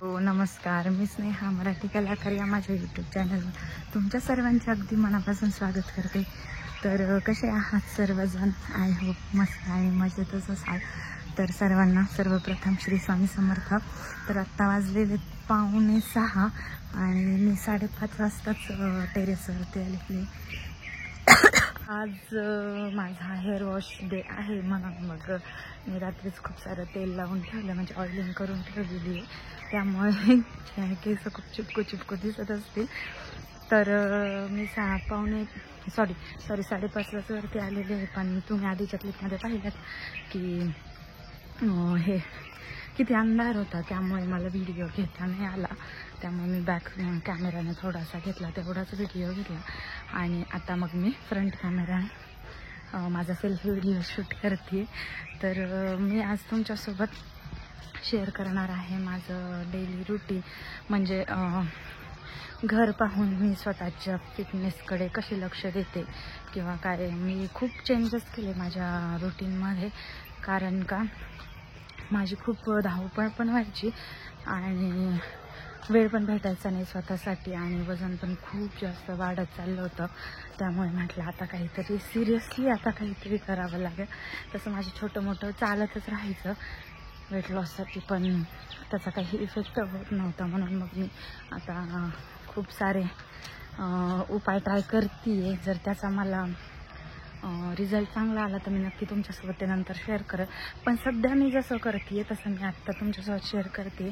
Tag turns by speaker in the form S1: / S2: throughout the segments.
S1: हो नमस्कार, मी स्नेहा मराठी कलाकार या माझ्या यूट्यूब चॅनलवर तुमच्या सर्वांचे अगदी मनापासून स्वागत करते. तर कसे आहात सर्वजण? आय होप मस्त आणि मजेतच असाल. तर सर्वांना सर्वप्रथम श्री स्वामी समर्थ. तर आत्ता वाजलेले 5:45 आणि मी 5:30 वाजताच टेरेसवरती आले. आज माझा हेअर वॉश डे आहे म्हणून मग मी रात्रीच खूप सारं तेल लावून ठेवलं, म्हणजे ऑइलिंग करून ठेवलेली आहे. त्यामुळे केस खूप चिपकू दिसत असतील. तर मी 5:30 वरती आलेले आहे. पण तुम्ही आधीच्या क्लिपमध्ये पाहिलं की हे किती अंधार होता, त्यामुळे मला व्हिडिओ घेता नाही आला. त्यामुळे मी बॅक कॅमेराने थोडासा घेतला, तेवढाच व्हिडिओ घेतला. आणि आता मग मी फ्रंट कॅमेरा माझा सेल्फी व्हिडिओ शूट करते. तर मी आज तुमच्यासोबत शेअर करणार आहे माझं डेली रुटीन. म्हणजे घर पाहून मी स्वतःच्या फिटनेसकडे कशी लक्ष देते किंवा काय. मी खूप चेंजेस केले माझ्या रुटीनमध्ये, कारण का माझी खूप धावपळ पण व्हायची आणि वेळ पण भेटायचा नाही स्वतःसाठी, आणि वजन पण खूप जास्त वाढत चाललं होतं. त्यामुळे म्हटलं आता काहीतरी सिरियसली आता काहीतरी करावं लागेल. तसं माझं छोटं मोठं चालतच राहायचं वेट लॉससाठी, पण त्याचा काही इफेक्ट होत नव्हता. म्हणून मग मी आता खूप सारे उपाय ट्राय करते आहे. जर त्याचा मला रिझल्ट चांगला आला तर मी नक्की तुमच्यासोबत ते नंतर शेअर करेन. पण सध्या मी जसं करते आहे तसं मी आत्ता तुमच्यासोबत शेअर करते.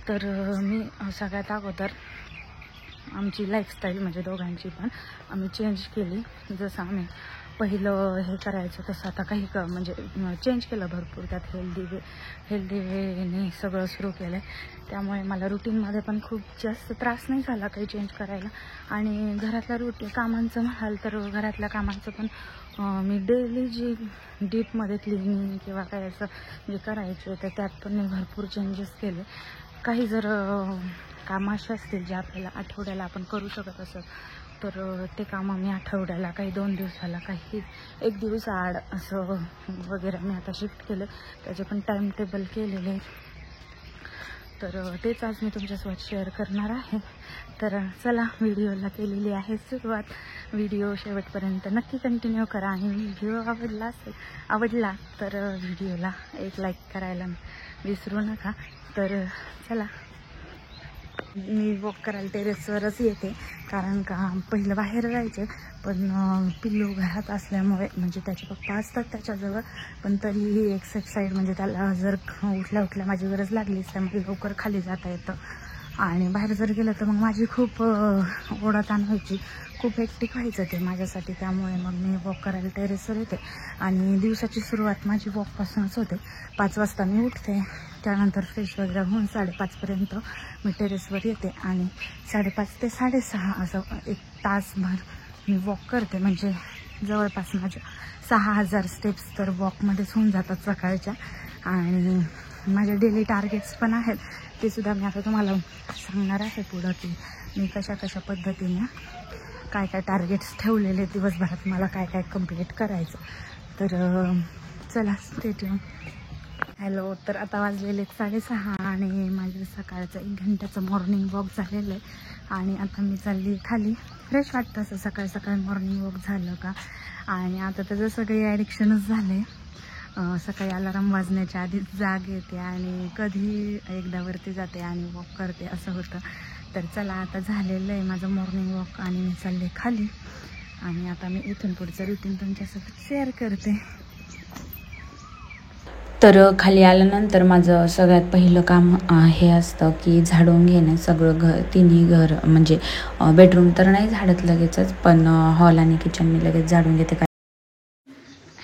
S1: तर मी सगळ्यात अगोदर आमची लाईफस्टाईल म्हणजे दोघांची पण आम्ही चेंज केली. जसं आम्ही पहिलं हे करायचं तसं आता काही म्हणजे चेंज केलं भरपूर. त्यात हेल्दी वेने सगळं सुरू केलं आहे. त्यामुळे मला रुटीनमध्ये पण खूप जास्त त्रास नाही झाला काही चेंज करायला. आणि घरातल्या कामांचं म्हणाल तर घरातल्या कामांचं पण मी डेली जी डीपमध्ये क्लिनिंग किंवा काय असं जे करायचं तर त्यात पण मी भरपूर चेंजेस केले. काही जर कामं अशी असतील जे आपल्याला आठवड्याला आपण करू शकत असं, तर ते कामं मी आठवड्याला, काही 2 दिवसाला, काही 1 दिवस आड असं वगैरे मी आता शिफ्ट केलं. त्याचे पण टाईम टेबल केलेले. तर तेच आज मी तुमच्यासोबत शेअर करणार आहे. तर चला, व्हिडिओला केलेली आहे सुरुवात. व्हिडिओ शेवटपर्यंत नक्की कंटिन्यू करा आणि व्हिडिओ आवडला तर व्हिडिओला एक लाईक करायला विसरू नका. तर चला, मी वॉक करायला टेरेसवरच येते, कारण का पहिलं बाहेर जायचे पण पिल्लू घरात असल्यामुळे, म्हणजे त्याचे पप्पा असतात त्याच्याजवळ, पण तरीही एक साईड म्हणजे त्याला जर उठल्या माझी गरज लागलीच त्यामुळे लवकर खाली जाता येतं. आणि बाहेर जर गेलं तर मग माझी खूप ओढाताण व्हायची, खूप हेक्टिक व्हायचं ते माझ्यासाठी. त्यामुळे मग मी वॉक करायला टेरेसवर येते आणि दिवसाची सुरुवात माझी वॉकपासूनच होते. 5 वाजता मी उठते, त्यानंतर फ्रेश वगैरे होऊन 5:30पर्यंत मी टेरेसवर येते आणि 5:30 ते 6:30 असं 1 तासभर मी वॉक करते. म्हणजे जवळपास माझ्या 6,000 स्टेप्स तर वॉकमध्येच होऊन जातात सकाळच्या. आणि माझे डेली टार्गेट्स पण आहेत, ते सुद्धा मी आता तुम्हाला सांगणार आहे पुढं की मी कशा पद्धतीने काय टार्गेट्स ठेवलेले दिवसभरात मला काय कंप्लीट करायचं. तर चला, स्टेट ट्यून. हॅलो. तर आता वाजलेले 6:30 आणि माझं सकाळचं 1 घंट्याचं मॉर्निंग वॉक झालेलं आहे. आणि आता मी चालली खाली. फ्रेश वाटतं असं सकाळ मॉर्निंग वॉक झालं का. आणि आता तर जसं काही ॲडिक्शनच झाले. सकाळी अलार्म वाजण्याच्या आधीच जाग येते आणि कधी एकदा वरती जाते आणि वॉक करते असं होतं. तर चला, आता झालेलं आहे माझं मॉर्निंग वॉक आणि मी चालले खाली. आणि आता मी इथून पुढचं रुटीन तुमच्यासोबत शेअर करते.
S2: तर खाली आल्यानंतर माझं सगळ्यात पहिलं काम हे असतं की झाडून घेणे सगळं तिन्ही घर. म्हणजे बेडरूम तर नाही झाडत लगेचच, पण हॉल आणि किचन मी लगेच झाडून घेते.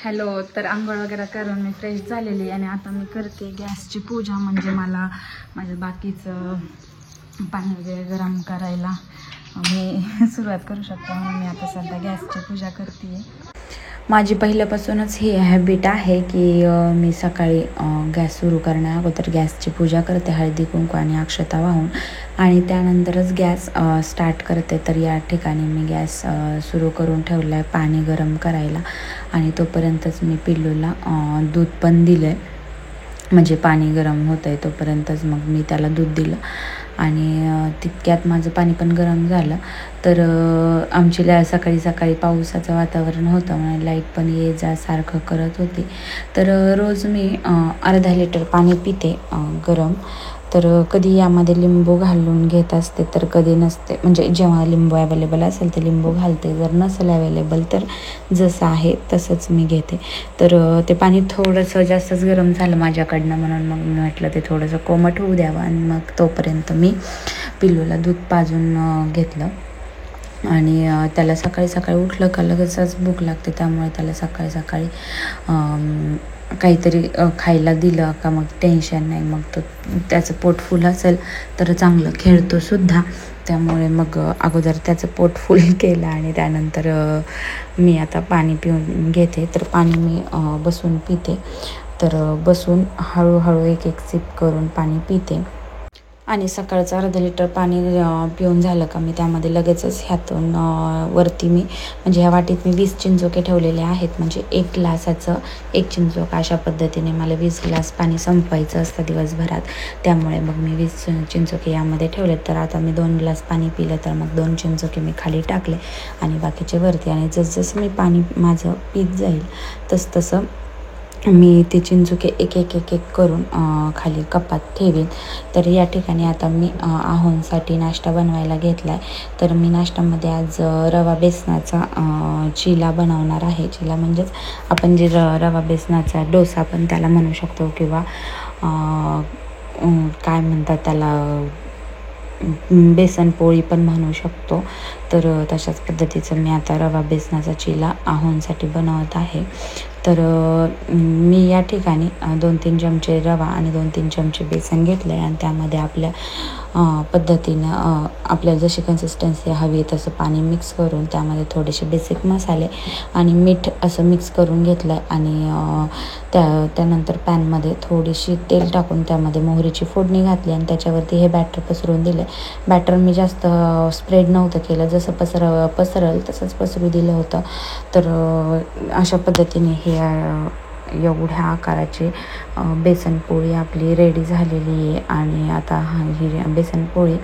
S1: हॅलो. तर आंघोळ वगैरे करून मी फ्रेश झालेली आणि आता मी करते गॅसची पूजा. म्हणजे मला माझं बाकीचं पाणी वगैरे गरम करायला मी सुरुवात करू शकते, म्हणून मी आता सध्या गॅसची पूजा करते.
S2: माझी पहिल्यापासूनच ही हॅबिट आहे की मी सकाळी गॅस सुरू करण्या अगोदर गॅसची पूजा करते, हळदी कुंकू आणि अक्षता वाहून, आणि त्यानंतरच गॅस स्टार्ट करते. तर या ठिकाणी मी गॅस सुरू करून ठेवला आहे पाणी गरम करायला, आणि तोपर्यंतच मी पिल्लूला दूध पण दिलं आहे. म्हणजे पाणी गरम होतं आहे तोपर्यंतच मग मी त्याला दूध दिलं आणि तितक्यात माझं पाणी पण गरम झालं. तर आमची सकाळी सकाळी पावसाचं वातावरण होतं म्हणून लाईट पण ये जा सारखं करत होती. तर रोज मी अर्धा लिटर पाणी पिते गरम. तर कधी यामध्ये लिंबू घालून घेत असते तर कधी नसते, म्हणजे जेव्हा लिंबू अवेलेबल असेल तर लिंबू घालते, जर नसेल अवेलेबल तर जसं आहे तसंच मी घेते. तर ते पाणी थोडंसं जास्तच गरम झालं माझ्याकडनं म्हणून मग मी म्हटलं ते थोडंसं कोमट होऊ द्यावं आणि मग तोपर्यंत मी पिल्लूला दूध पाजून घेतलं. आणि त्याला सकाळी सकाळी उठलं का लगेचच भूक लागते, त्यामुळे त्याला सकाळी सकाळी काहीतरी खायला दिलं का मग टेन्शन नाही, मग तो त्याचं पोट फुल असेल तर चांगलं खेळतो सुद्धा. त्यामुळे मग अगोदर त्याचं पोट फुल केलं आणि त्यानंतर मी आता पाणी पिऊन घेते. तर पाणी मी बसून पिते. तर बसून हळूहळू एक एक सिप करून पाणी पिते. आणि सकाळचं अर्धा लिटर पाणी पिऊन झालं का मी त्यामध्ये लगेचच ह्यातून वरती मी म्हणजे ह्या वाटीत मी 20 चिंचोके ठेवलेले आहेत. म्हणजे 1 ग्लासाचं 1 चिंचोक, अशा पद्धतीने मला 20 ग्लास पाणी संपवायचं असतं दिवसभरात. त्यामुळे मग मी 20 चिंचोके यामध्ये ठेवले. तर आता मी 2 ग्लास पाणी पिलं तर मग 2 चिंचोके मी खाली टाकले आणि बाकीचे वरती. आणि जसजसं मी पाणी माझं पीत जाईल तसं मी ते चिंचुके एक एक एक एक करून खाली कपात ठेवीन. तर या ठिकाणी आता मी आहोंसाठी नाश्ता बनवायला घेतला आहे. तर मी नाश्त्यामध्ये आज रवा बेसनाचा चिला बनवणार आहे. चिला म्हणजेच आपण जे रवा बेसनाचा डोसा पण त्याला म्हणू शकतो, किंवा काय म्हणतात त्याला, बेसन पोळी पण म्हणू शकतो. तर तशाच पद्धतीचं मी आता रवा बेसनाचा चिला आहोंसाठी बनवत आहे. तर मी या ठिकाणी 2-3 चमचे रवा आणि 2-3 चमचे बेसन घेतलं आहे आणि त्यामध्ये आपल्या पद्धतीनं आपल्याला जशी कन्सिस्टन्सी हवी तसं पाणी मिक्स करून त्यामध्ये थोडेसे बेसिक मसाले आणि मीठ असं मिक्स करून घेतलं आहे. आणि त्यानंतर पॅनमध्ये थोडीशी तेल टाकून त्यामध्ये मोहरीची फोडणी घातली आणि त्याच्यावरती हे बॅटर पसरून दिलं. बॅटर मी जास्त स्प्रेड नव्हतं केलं, जसं पसरल तसंच पसरू दिलं होतं. तर अशा पद्धतीने हे एवढ्या आकाराची बेसन पोळी आपली रेडी झालेली आहे. आणि आता ही बेसन पोळी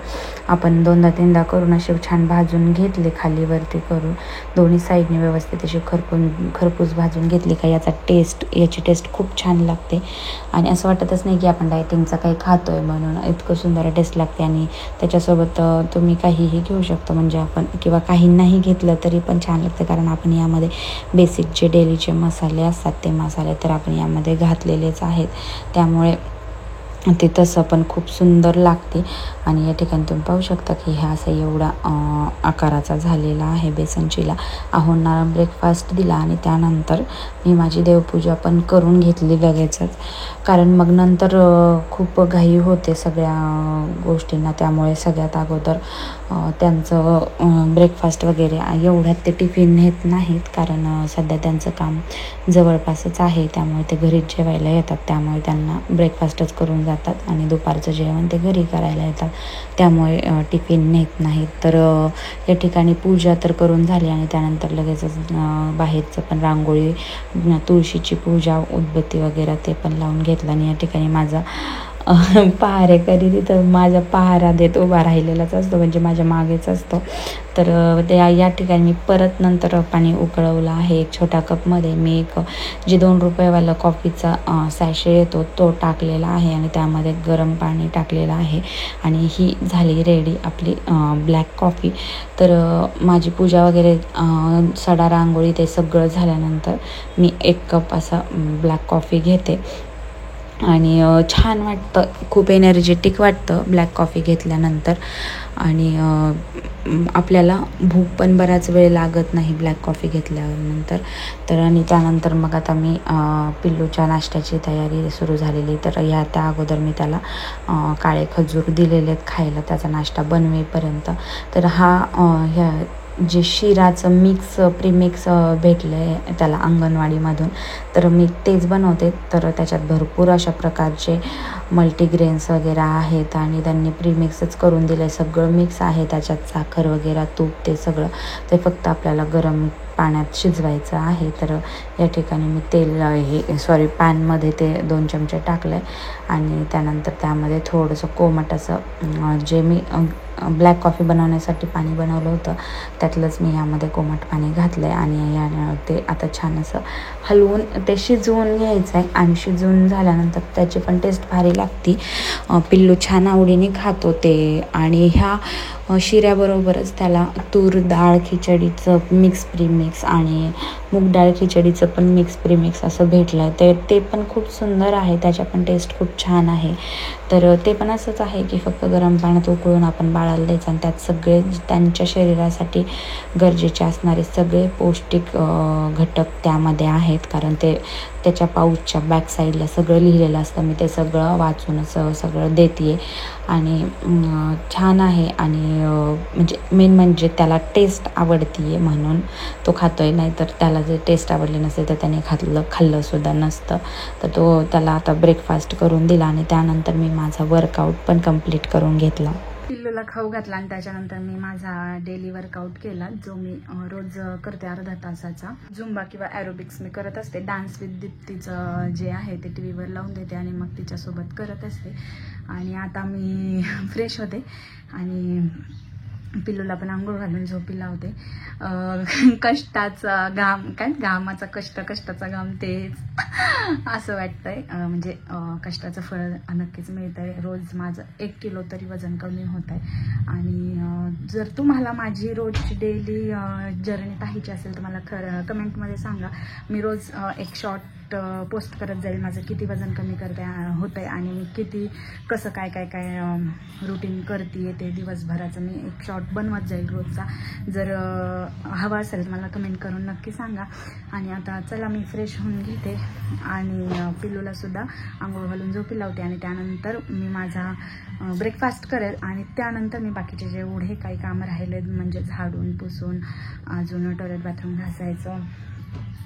S2: आपण 2दा-3दा करून असे छान भाजून घेतले, खाली वरती करून दोन्ही साईडने व्यवस्थित अशी खरपूस भाजून घेतली का याची टेस्ट खूप छान लागते. आणि असं वाटतच नाही की आपण डायटिंगचं काही खातो आहे म्हणून, इतकं सुंदर टेस्ट लागते. आणि त्याच्यासोबत तुम्ही काहीही घेऊ शकता, म्हणजे आपण किंवा काही नाही घेतलं तरी पण छान लागतं, कारण आपण यामध्ये बेसिक जे डेलीचे मसाले असतात ते मसाले तर आपण यामध्ये घातलेलेच आहेत. त्यामुळे ते तसं पण खूप सुंदर लागते. आणि या ठिकाणी तुम्ही पाहू शकता की हा असा एवढा आकाराचा झालेला आहे बेसन चिला. आहोंना ब्रेकफास्ट दिला आणि त्यानंतर मी माझी देवपूजा पण करून घेतली लगेचच, कारण मग नंतर खूप घाई होते सगळ्या गोष्टींना. त्यामुळे सगळ्यात अगोदर त्यांचं ब्रेकफास्ट वगैरे एवढ्यात ते टिफिन नेत नाहीत, कारण सध्या त्यांचं काम जवळपासच आहे. त्यामुळे ते घरीच जेवायला येतात, त्यामुळे त्यांना ब्रेकफास्टच करून जातात आणि दुपारचं जेवण ते घरी करायला येतात. त्यामुळे टिफिन नेत नाहीत. तर या ठिकाणी पूजा तर करून झाली आणि त्यानंतर लगेचच बाहेरचं पण रांगोळी, तुळशीची पूजा, उदबत्ती वगैरे ते पण लावून घेतलं. आणि या ठिकाणी माझा पहारेकरी तिथं माझा पहारा देत उभा राहिलेलाच असतो, म्हणजे माझ्या मागेच असतो. तर या ठिकाणी मी परत नंतर पाणी उकळवलं आहे एक छोट्या कपमध्ये. मी एक जे 2 रुपयेवाला कॉफीचा सॅशे येतो तो टाकलेला आहे आणि त्यामध्ये गरम पाणी टाकलेलं आहे. आणि ही झाली रेडी आपली ब्लॅक कॉफी. तर माझी पूजा वगैरे सडा रांगोळी ते सगळं झाल्यानंतर मी 1 कप असा ब्लॅक कॉफी घेते. आणि छान वाटतं, खूप एनर्जेटिक वाटतं ब्लॅक कॉफी घेतल्यानंतर. आणि आपल्याला भूक पण बराच वेळ लागत नाही ब्लॅक कॉफी घेतल्यानंतर. तर आणि त्यानंतर मग आता मी पिल्लूच्या नाश्त्याची तयारी सुरू झालेली. तर त्या अगोदर मी त्याला काळे खजूर दिलेले आहेत खायला त्याचा नाश्ता बनवेपर्यंत. तर ह्या जे शिराचं प्रीमिक्स भेटलं आहे त्याला अंगणवाडीमधून, तर मी तेच बनवते. तर त्याच्यात भरपूर अशा प्रकारचे मल्टीग्रेन्स वगैरे आहेत आणि त्यांनी प्रीमिक्सच करून दिलं आहे. सगळं मिक्स आहे त्याच्यात, साखर वगैरे, तूप, ते सगळं. ते फक्त आपल्याला गरम पाण्यात शिजवायचं आहे. तर या ठिकाणी मी तेल पॅनमध्ये ते 2 चमचे टाकलं आहे आणि त्यानंतर त्यामध्ये थोडंसं कोमट असं जे मी ब्लॅक कॉफी बनवण्यासाठी पाणी बनवलं होतं त्यातलंच मी ह्यामध्ये कोमट पाणी घातलं आहे आणि ते आता छान असं हलवून ते शिजवून घ्यायचं आहे. आणि शिजवून झाल्यानंतर त्याची पण टेस्ट भारी लागते. पिल्लू छान आवडीने खातो ते. आणि ह्या शिऱ्याबरोबरच त्याला तूर डाळ खिचडीचं मिक्स प्रीमिक्स आणि मूग डाळ खिचडीचं पण मिक्स प्रीमिक्स असं भेटलं आहे. ते पण खूप सुंदर आहे, त्याच्या पण टेस्ट खूप छान आहे. तर ते पण असंच आहे की फक्त गरम पाण्यात उकळून आपण बाळाला द्यायचं आणि त्यात सगळे त्यांच्या शरीरासाठी गरजेचे असणारे सगळे पौष्टिक घटक त्यामध्ये आहेत. कारण ते त्याच्या पाऊचच्या बॅक साईडला सगळं लिहिलेलं असतं. मी ते सगळं वाचूनच सगळं देते आणि छान आहे. आणि म्हणजे मेन म्हणजे त्याला टेस्ट आवडती आहे म्हणून तो खातो आहे, नाहीतर त्याला जर टेस्ट आवडली नसेल तर त्याने खाल्लंसुद्धा नसतं. तर त्याला आता ब्रेकफास्ट करून दिला आणि त्यानंतर मी माझा वर्कआउट पण कंप्लीट करून घेतला.
S1: पिल्लूला खाऊ घातला आणि त्याच्यानंतर मी माझा डेली वर्कआउट केला, जो मी रोज करते अर्धा तासाचा. झुंबा किंवा ॲरोबिक्स मी करत असते. डान्स विथ दीप्तीचं जे आहे ते टी व्हीवर लावून देते आणि मग तिच्यासोबत करत असते. आणि आता मी फ्रेश होते आणि पिल्लूला पण आंघोळ घालून झोपी लावते. कष्टाचा घाम घामाचा कष्टाचा घाम तेच असं वाटतंय. म्हणजे कष्टाचं फळ नक्कीच मिळतंय. रोज माझं 1 किलो तरी वजन कमी होत आहे. आणि जर तुम्हाला माझी रोजची डेली जर्नी पाहायची असेल तर मला कमेंटमध्ये सांगा. मी रोज एक शॉर्ट पोस्ट करत जाईल माझं किती वजन कमी होत आहे आणि मी कसं काय रुटीन करते ते दिवसभराचं मी एक शॉर्ट बनवत जाईल रोजचा. जर हवा असेल तर मला कमेंट करून नक्की सांगा. आणि आता चला मी फ्रेश होऊन घेते आणि पिल्लूलासुद्धा आंघोळ घालून झोपी लावते आणि त्यानंतर मी माझा ब्रेकफास्ट करेल आणि त्यानंतर मी बाकीचे जेवढे काही कामं राहिले म्हणजे झाडून पुसून अजून टॉयलेट बाथरूम घासायचं,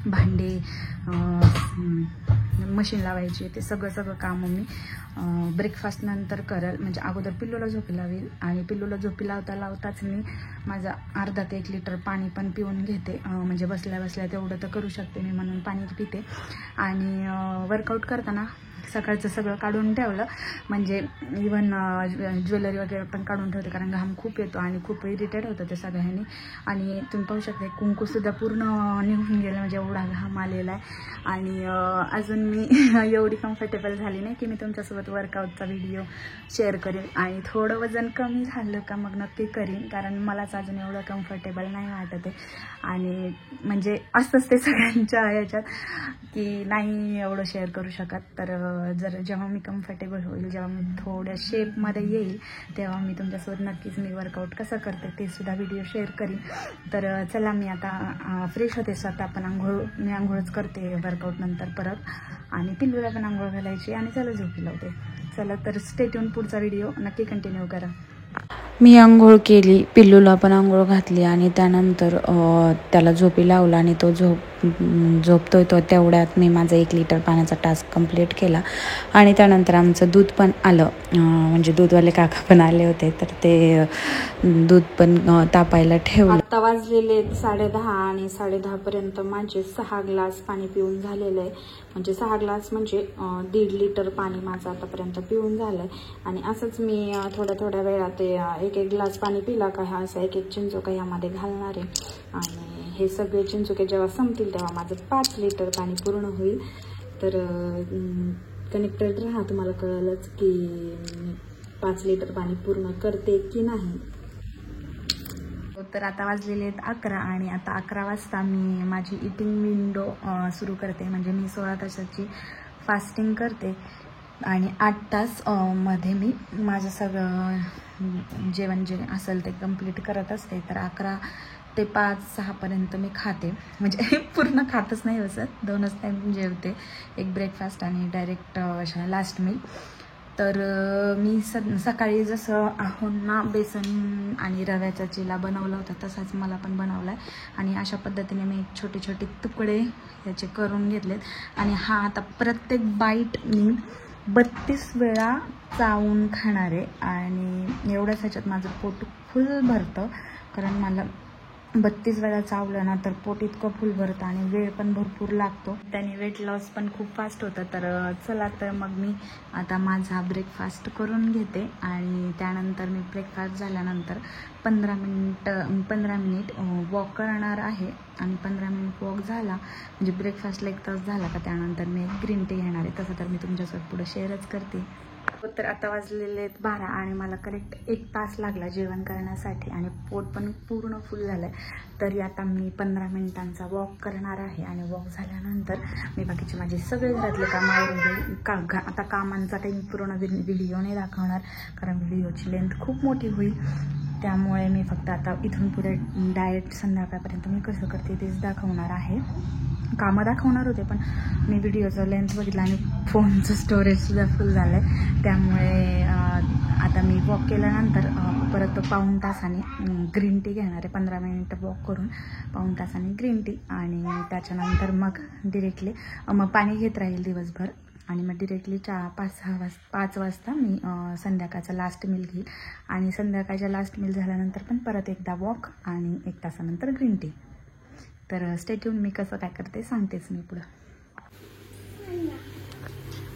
S1: भांडे, मशीन लावायची, ते सगळं कामं मी ब्रेकफास्ट नंतर करेल. म्हणजे अगोदर पिल्लूला झोपी लावेल आणि पिल्लूला झोपी लावताच मी माझा अर्धा ते 1 लिटर पाणी पण पिऊन घेते. म्हणजे बसल्या तेवढं तर करू शकते मी म्हणून पाणी पिते. आणि वर्कआउट करताना सकाळचं सगळं काढून ठेवलं, म्हणजे इवन ज्वेलरी वगैरे पण काढून ठेवते कारण घाम खूप येतो आणि खूप इरिटेट होतं ते सगळ्यांनी. आणि तुम्ही पाहू शकता कुंकूसुद्धा पूर्ण निघून गेलं, म्हणजे एवढा घाम आलेला आहे. आणि अजून मी एवढी कम्फर्टेबल झाली नाही की मी तुमच्यासोबत वर्कआउटचा व्हिडिओ शेअर करेन. आणि थोडं वजन कमी झालं का मग नक्की करीन, कारण मलाच अजून एवढं कम्फर्टेबल नाही वाटत आहे. आणि म्हणजे असतंच ते सगळ्यांच्या ह्याच्यात की नाही एवढं शेअर करू शकत. तर जेव्हा मी कम्फर्टेबल होईल, जेव्हा मी थोड्या शेपमध्ये येईल तेव्हा मी तुमच्यासोबत नक्कीच मी वर्कआउट कसं करते ते सुद्धा व्हिडिओ शेअर करीन. तर चला मी आता फ्रेश होते. स्वतः पण मी आंघोळच करते वर्कआउट नंतर परत, आणि पिल्लूला पण आंघोळ घालायची आणि चला झोपी लावते. चला तर स्टे ट्यून, पुढचा व्हिडिओ नक्की कंटिन्यू करा.
S2: मी आंघोळ केली, पिल्लूला पण आंघोळ घातली आणि त्यानंतर त्याला झोपी लावला आणि तो झोपतोय तो तेवढ्यात मी माझा 1 लिटर पाण्याचा टास्क कंप्लीट केला. आणि त्यानंतर आमचं दूध पण आलं, म्हणजे दूधवाले काका पण आले होते, तर ते दूध पण तापायला ठेवलं. आता वाजलेले 10:30 आणि 10:30पर्यंत माझे 6 ग्लास पाणी पिऊन झालेलं आहे. म्हणजे 6 ग्लास म्हणजे 1.5 लिटर पाणी माझं आतापर्यंत पिऊन झालं आहे. आणि असंच मी थोड्या वेळात 1 ग्लास पाणी पिला का हा असा 1 चिंचोका ह्यामध्ये घालणार आहे. आणि हे सगळे चिंचोके जेव्हा संपतील तेव्हा माझं 5 लिटर पाणी पूर्ण होईल. तर कनेक्टेड राहा, तुम्हाला कळलंच की 5 लिटर पाणी पूर्ण करते की नाही.
S1: तर आता वाजलेले आहेत 11 आणि आता 11 वाजता मी माझी इटिंग विंडो सुरू करते. म्हणजे मी 16 तासाची फास्टिंग करते आणि 8 तास मध्ये मी माझं सगळं जेवण जे असेल ते कंप्लीट करत असते. तर 11 ते 5-6 पर्यंत मी खाते, म्हणजे पूर्ण खातच नाही बसत, 2च टाईम जेवते, एक ब्रेकफास्ट आणि डायरेक्ट लास्ट मील. तर मी सकाळी जसं आहोंना बेसन आणि रव्याचा चिला बनवला होता तसाच मला पण बनवला आहे. आणि अशा पद्धतीने मी छोटे तुकडे याचे करून घेतलेत. आणि हा आता प्रत्येक बाईट मी 32 वेळा चावून खाणार आहे. आणि एवढ्याच ह्याच्यात माझं पोट फुल भरतं, कारण मला 32 वेळा चावलं ना तर पोट इतकं फुल भरतं आणि वेळ पण भरपूर लागतो. त्याने वेट लॉस पण खूप फास्ट होतं. तर चला तर मग मी आता माझा ब्रेकफास्ट करून घेते आणि त्यानंतर मी ब्रेकफास्ट झाल्यानंतर 15 मिनिट वॉक करणार आहे. आणि 15 मिनिट वॉक झाला म्हणजे ब्रेकफास्टला 1 तास झाला का त्यानंतर मी एक ग्रीन टी घेणार आहे. तसं तर मी तुमच्यासोबत पुढे शेअरच करते. तर आता वाजलेले आहेत 12 आणि मला करेक्ट 1 तास लागला जेवण करण्यासाठी आणि पोट पण पूर्ण फुल झालं आहे. तरी आता मी 15 मिनिटांचा वॉक करणार आहे आणि वॉक झाल्यानंतर मी बाकीचे माझे सगळे घरातले कामं आवरून आता कामांचा काही पूर्ण व्हिडिओ नाही दाखवणार कारण व्हिडिओची लेंथ खूप मोठी होईल. त्यामुळे मी फक्त आता इथून पुढे डायरेक्ट संध्याकाळपर्यंत मी कसं करते तेच दाखवणार आहे. कामं दाखवणार होते पण मी व्हिडिओचं लेंथ बघितला आणि फोनचं स्टोरेजसुद्धा फुल झालं आहे. त्यामुळे आता मी वॉक केल्यानंतर परत पाऊण तासाने ग्रीन टी घेणार आहे. 15 मिनिटं वॉक करून पाऊण तासाने ग्रीन टी आणि त्याच्यानंतर मग डिरेक्टली मग पाणी घेत राहील दिवसभर आणि मग डिरेक्टली 5 वाजता मी संध्याकाळचा लास्ट मील घेईल आणि संध्याकाळच्या लास्ट मील झाल्यानंतर पण परत एकदा वॉक आणि 1 तासानंतर ग्रीन टी. तर स्टे ट्यून, मी कसं काय करते सांगतेच मी पुढं.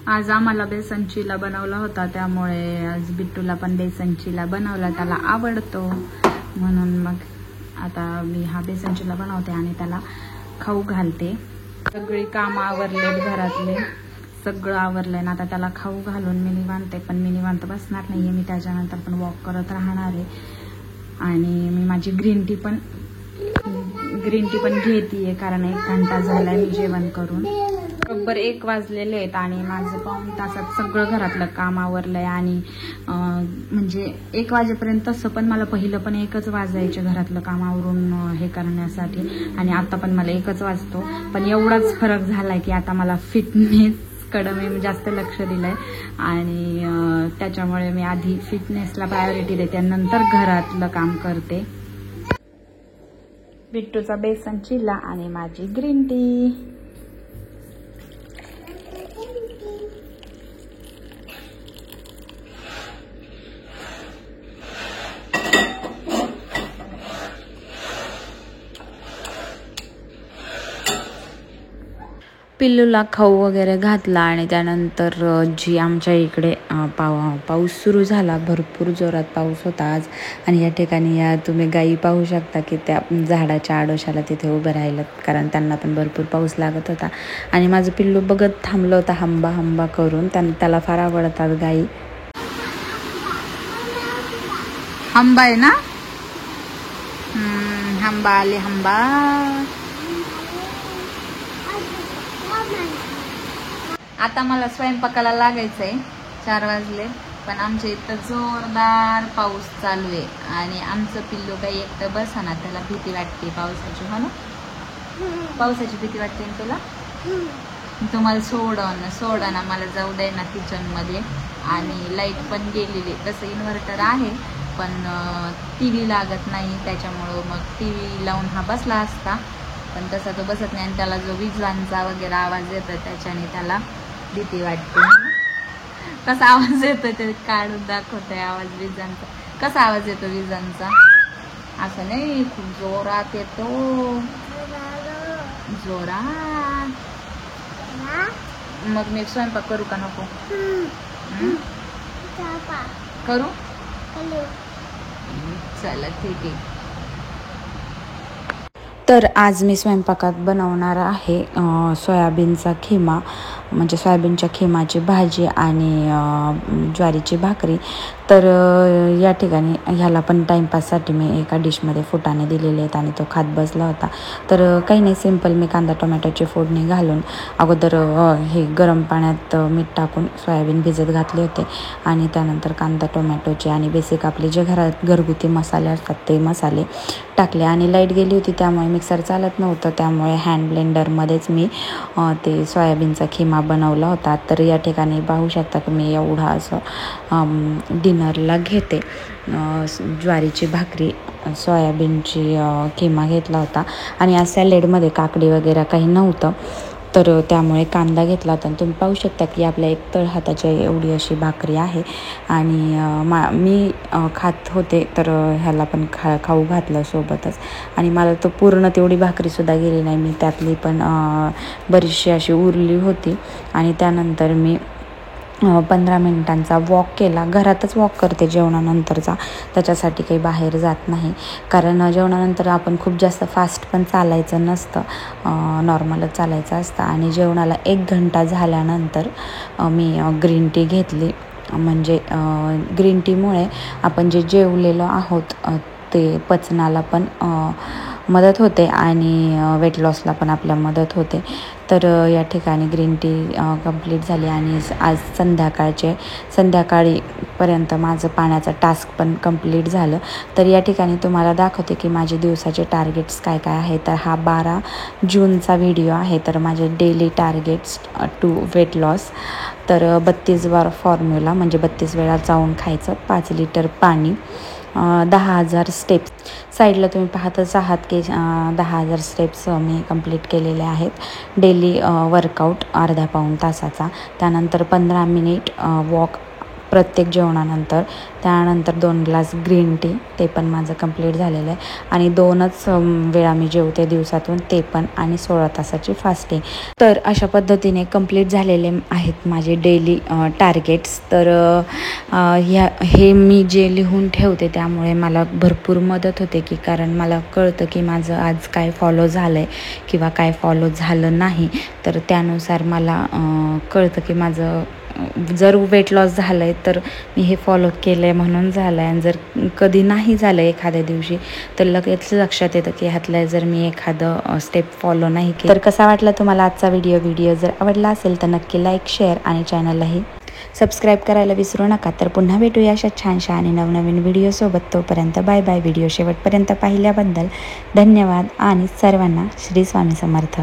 S1: आज आम्हाला बेसन चिला बनवला होता त्यामुळे आज बिट्टूला पण बेसन चिला बनवला. त्याला आवडतो म्हणून मग आता मी हा बेसन चिला बनवते आणि त्याला खाऊ घालते. सगळी कामं आवरलेत घरातले, सगळं आवरलंय ना. आता त्याला खाऊ घालून मी निवांते पण मी निवांत बसणार नाही आहे. मी त्याच्यानंतर पण वॉक करत राहणार आहे आणि मी माझी ग्रीन टी पण घेते कारण 1 घंटा झालाय मी जेवण करून. बरोबर 1 वाजलेले आहेत आणि माझं पाऊण तासात सगळं घरातलं काम आवरलंय आणि म्हणजे 1 वाजेपर्यंत तसं पण मला पहिलं पण 1च वाजायचे घरातलं काम आवरून हे करण्यासाठी आणि आता पण मला 1च वाजतो. पण एवढाच फरक झालाय की आता मला फिटनेसकडं मी जास्त लक्ष दिलंय आणि त्याच्यामुळे मी आधी फिटनेसला प्रायोरिटी देते नंतर घरातलं काम करते. बिट्टूचा बेसन चिला आणि माझी ग्रीन टी.
S2: पिल्लूला खाऊ वगैरे घातला आणि त्यानंतर जी आमच्या इकडे पाऊस सुरू झाला. भरपूर जोरात पाऊस होता आज आणि या ठिकाणी तुम्ही गायी पाहू शकता की त्या झाडाच्या आडोशाला तिथे उभे राहिल्यात कारण त्यांना पण भरपूर पाऊस लागत होता. आणि माझं पिल्लू बघत थांबलं होतं हंबा हंबा करून. त्याला फार आवडतात गायी.
S1: हंबा आहे ना, हंबा आले हंबा. आता मला स्वयंपाकाला लागायचंय, 4 वाजले पण आमच्या इथं जोरदार पाऊस चालू आहे आणि आमचं पिल्लू काही एकटं बसना, त्याला भीती वाटते पावसाची. हो ना, पावसाची भीती वाटते ना तुला? तुम्हाला सोडा ना मला जाऊ दे ना किचनमध्ये. आणि लाईट पण गेलेली, तसं इन्व्हर्टर आहे पण TV लागत नाही त्याच्यामुळं मग TV लावून हा बसला असता पण तसा तो बसत नाही आणि त्याला जो विजांचा वगैरे आवाज येतो त्याच्याने त्याला भीती वाटते. कसा आवाज येतो ते काढून दाखवतोय आवाज विजांचा. कसा आवाज येतो विजांचा? असं नाही, खूप जोरात येतो, जोरात. मग मी स्वयंपाक करू का नको? करू? चला ठीक आहे.
S2: तर आज मी स्वयंपाकात बनवणार आहे सोयाबीनचा खिमा, म्हणजे सोयाबीनच्या खिमाची भाजी आणि ज्वारीची भाकरी. तर या ठिकाणी ह्याला पण टाईमपाससाठी मी एका डिशमध्ये फुटाणे दिलेले आहेत आणि तो खात बसला होता. तर काही नाही, सिंपल मी कांदा टोमॅटोची फोडणी घालून अगोदर हे गरम पाण्यात मीठ टाकून सोयाबीन भिजत घातले होते आणि त्यानंतर कांदा टोमॅटोचे आणि बेसिक आपले जे घरात घरगुती मसाले असतात ते मसाले टाकले. आणि लाईट गेली होती त्यामुळे मिक्सर चालत नव्हतं, त्यामुळे हँड ब्लेंडरमध्येच मी ते सोयाबीनचा खिमा बनवला होता. तर या ठिकाणी पाहू शकता की मी एवढा असं डिनरला घेते. ज्वारीची भाकरी, सोयाबीनची खिमा घेतला होता आणि आज सॅलेडमध्ये काकडी वगैरे काही नव्हतं तर त्यामुळे कांदा घेतला होता. आणि तुम्ही पाहू शकता की आपल्या एक तळहाताच्या एवढी अशी भाकरी आहे. आणि मी खात होते तर ह्याला पण खाऊ घातलं सोबतच. आणि मला तो पूर्ण तेवढी भाकरीसुद्धा गेली नाही. मी त्यातली पण बरीचशी अशी उरली होती. आणि त्यानंतर मी 15 मिनिटांचा वॉक केला. घरातच वॉक करते जेवणानंतरचा, त्याच्यासाठी काही बाहेर जात नाही. कारण जेवणानंतर आपण खूप जास्त फास्ट पण चालायचं नसतं, नॉर्मलच चालायचं असतं. आणि जेवणाला 1 घंटा झाल्यानंतर मी ग्रीन टी घेतली. म्हणजे ग्रीन टीमुळे आपण जे जेवलेलो आहोत ते पचनाला पण मदत होते आणि वेट लॉसला पण आपल्या मदत होते. तर या ठिकाणी ग्रीन टी कंप्लीट झाली. आणि आज संध्याकाळीपर्यंत माझं पाण्याचं टास्क पण कंप्लीट झालं. तर या ठिकाणी तुम्हाला दाखवते की माझे दिवसाचे टार्गेट्स काय काय आहे. तर हा 12 जूनचा व्हिडिओ आहे. तर माझे daily targets to weight loss. तर 32 बार फॉर्म्युला, म्हणजे 32 वेळा चावून खायचं, 5 लिटर पाणी, 10,000 स्टेप्स. साईडला तुम्ही पाहतच आहात की 10,000 स्टेप्स मी कंप्लीट केलेले आहेत. डेली वर्कआउट अर्धा पाऊण तासाचा. त्यानंतर 15 मिनिट वॉक प्रत्येक जेवणानंतर. त्यानंतर 2 ग्लास ग्रीन टी, ते पण माझं कंप्लीट झालेलं आहे. आणि 2च वेळा मी जेवते दिवसातून, ते पण. आणि 16 तासाची फास्टिंग. तर अशा पद्धतीने कंप्लीट झालेले आहेत माझे डेली टार्गेट्स. तर हे मी जे लिहून ठेवते त्यामुळे मला भरपूर मदत होते, की कारण मला कळतं की माझं आज काय फॉलो झालं आहे किंवा काय फॉलो झालं नाही. तर त्यानुसार मला कळतं की माझं जर वेट लॉस झालं आहे तर मी हे फॉलो केलं आहे म्हणून झालं आहे. आणि जर कधी नाही झालं एखाद्या दिवशी तर लगेच लक्षात येतं की ह्यातलं जर मी एखादं स्टेप फॉलो नाही केलं. तर कसा वाटला तुम्हाला आजचा व्हिडिओ जर आवडला असेल तर नक्की लाईक, शेअर आणि चॅनललाही सबस्क्राईब करायला विसरू नका. तर पुन्हा भेटूया अशा छानशा आणि नवनवीन व्हिडिओसोबत. तोपर्यंत बाय बाय. व्हिडिओ शेवटपर्यंत पाहिल्याबद्दल धन्यवाद आणि सर्वांना श्री स्वामी समर्थ.